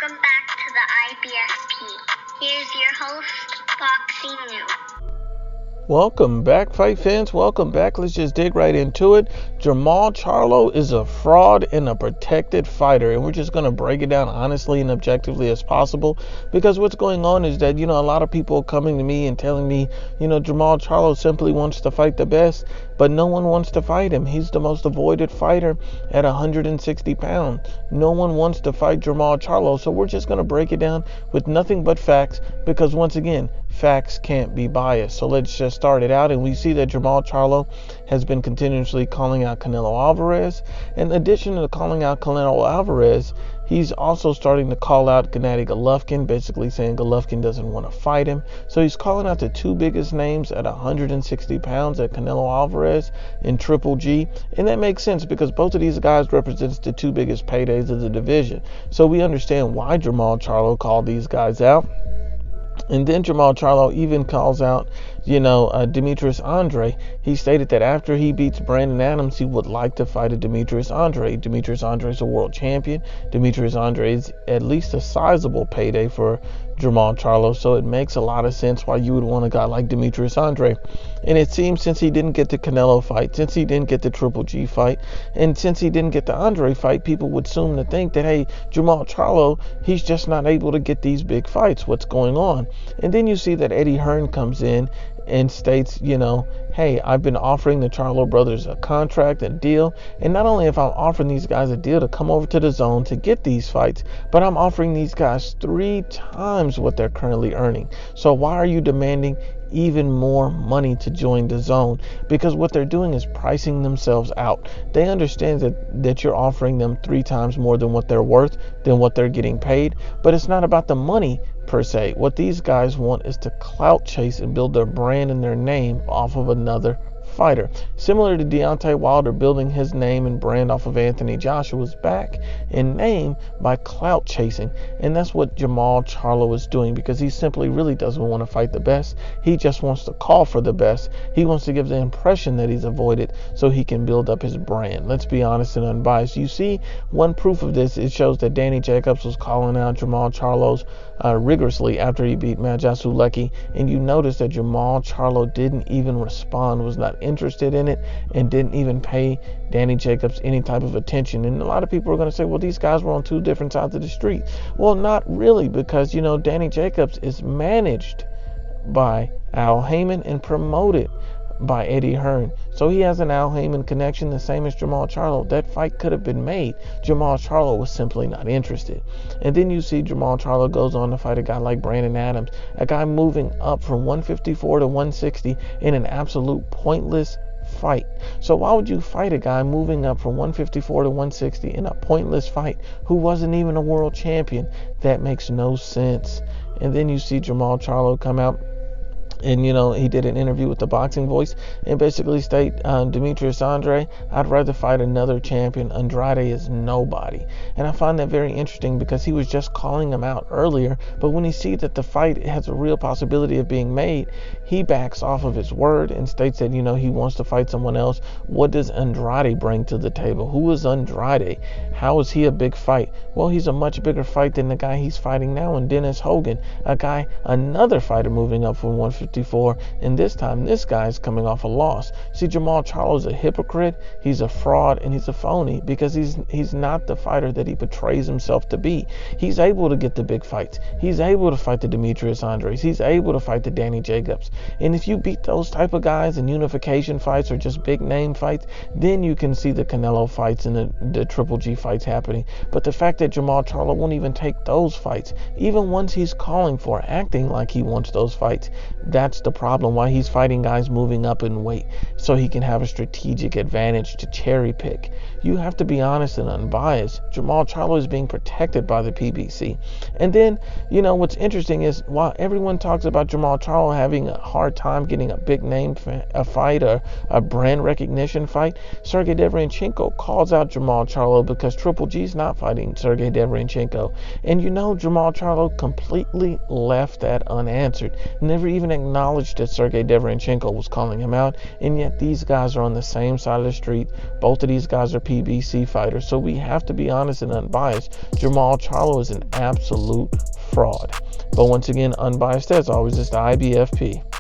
Welcome back to the IBFP. Here's your host, Boxing New. Welcome back, fight fans. Welcome back. Let's just dig right into it. Jermall Charlo is a fraud and a protected fighter, and we're just going to break it down honestly and objectively as possible, because what's going on is that, a lot of people are coming to me and telling me, Jermall Charlo simply wants to fight the best, but no one wants to fight him. He's the most avoided fighter at 160 pounds. No one wants to fight Jermall Charlo, so we're just going to break it down with nothing but facts, because once again, facts can't be biased. So let's just start it out, and we see that Jermall Charlo has been continuously calling out Canelo Alvarez. In addition to calling out Canelo Alvarez, he's also starting to call out Gennady Golovkin, basically saying Golovkin doesn't want to fight him. So he's calling out the two biggest names at 160 pounds, at Canelo Alvarez and Triple G. And that makes sense because both of these guys represents the two biggest paydays of the division. So we understand why Jermall Charlo called these guys out. And then Jermall Charlo even calls out, Demetrius Andre. He stated that after he beats Brandon Adams, he would like to fight a Demetrius Andre. Demetrius Andre is a world champion. Demetrius Andre is at least a sizable payday for Jermall Charlo, so it makes a lot of sense why you would want a guy like Demetrius Andre. And it seems since he didn't get the Canelo fight, since he didn't get the Triple G fight, and since he didn't get the Andre fight, people would assume to think that, hey, Jermall Charlo, he's just not able to get these big fights. What's going on? And then you see that Eddie Hearn comes in and states, hey, I've been offering the Charlo brothers a contract, a deal, and not only if I'm offering these guys a deal to come over to the zone to get these fights, but I'm offering these guys 3 times what they're currently earning. So why are you demanding even more money to join the zone? Because what they're doing is pricing themselves out. They understand that you're offering them 3 times more than what they're worth, than what they're getting paid, but it's not about the money per se. What these guys want is to clout chase and build their brand and their name off of another fighter. Similar to Deontay Wilder building his name and brand off of Anthony Joshua's back and name by clout chasing. And that's what Jermall Charlo is doing, because he simply really doesn't want to fight the best. He just wants to call for the best. He wants to give the impression that he's avoided so he can build up his brand. Let's be honest and unbiased. You see, one proof of this, it shows that Danny Jacobs was calling out Jermall Charlo's rigorously after he beat Majasu Lecky, and you notice that Jermall Charlo didn't even respond, was not interested in it, and didn't even pay Danny Jacobs any type of attention. And a lot of people are going to say, well, these guys were on 2 different sides of the street. Well, not really, because Danny Jacobs is managed by Al Heyman and promoted by Eddie Hearn. So he has an Al Heyman connection, the same as Jermall Charlo. That fight could have been made. Jermall Charlo was simply not interested. And then you see Jermall Charlo goes on to fight a guy like Brandon Adams, a guy moving up from 154 to 160 in an absolute pointless fight. So why would you fight a guy moving up from 154 to 160 in a pointless fight who wasn't even a world champion? That makes no sense. And then you see Jermall Charlo come out, and, he did an interview with the Boxing Voice and basically state, Demetrius Andre, I'd rather fight another champion. Andrade is nobody. And I find that very interesting, because he was just calling him out earlier, but when he sees that the fight has a real possibility of being made, he backs off of his word and states that, he wants to fight someone else. What does Andrade bring to the table? Who is Andrade? How is he a big fight? Well, he's a much bigger fight than the guy he's fighting now, and Dennis Hogan, another fighter moving up from 154, and this time this guy's coming off a loss. See, Jermall Charlo's a hypocrite, he's a fraud, and he's a phony, because he's not the fighter that he portrays himself to be. He's able to get the big fights. He's able to fight the Demetrius Andres. He's able to fight the Danny Jacobs. And if you beat those type of guys in unification fights or just big name fights, then you can see the Canelo fights and the Triple G fights happening. But the fact that Jermall Charlo won't even take those fights, even ones he's calling for, acting like he wants those fights, that's the problem, why he's fighting guys moving up in weight, so he can have a strategic advantage to cherry pick. You have to be honest and unbiased. Jermall Charlo is being protected by the PBC. And then, what's interesting is, while everyone talks about Jermall Charlo having a hard time getting a big name fight or a brand recognition fight, Sergey Deverenchenko calls out Jermall Charlo because Triple G's not fighting Sergey Deverenchenko. And Jermall Charlo completely left that unanswered. Never even acknowledged that Sergey Deverenchenko was calling him out. And yet these guys are on the same side of the street. Both of these guys are PBC fighter. So we have to be honest and unbiased. Jermall Charlo is an absolute fraud. But once again, unbiased as always, it's the IBFP.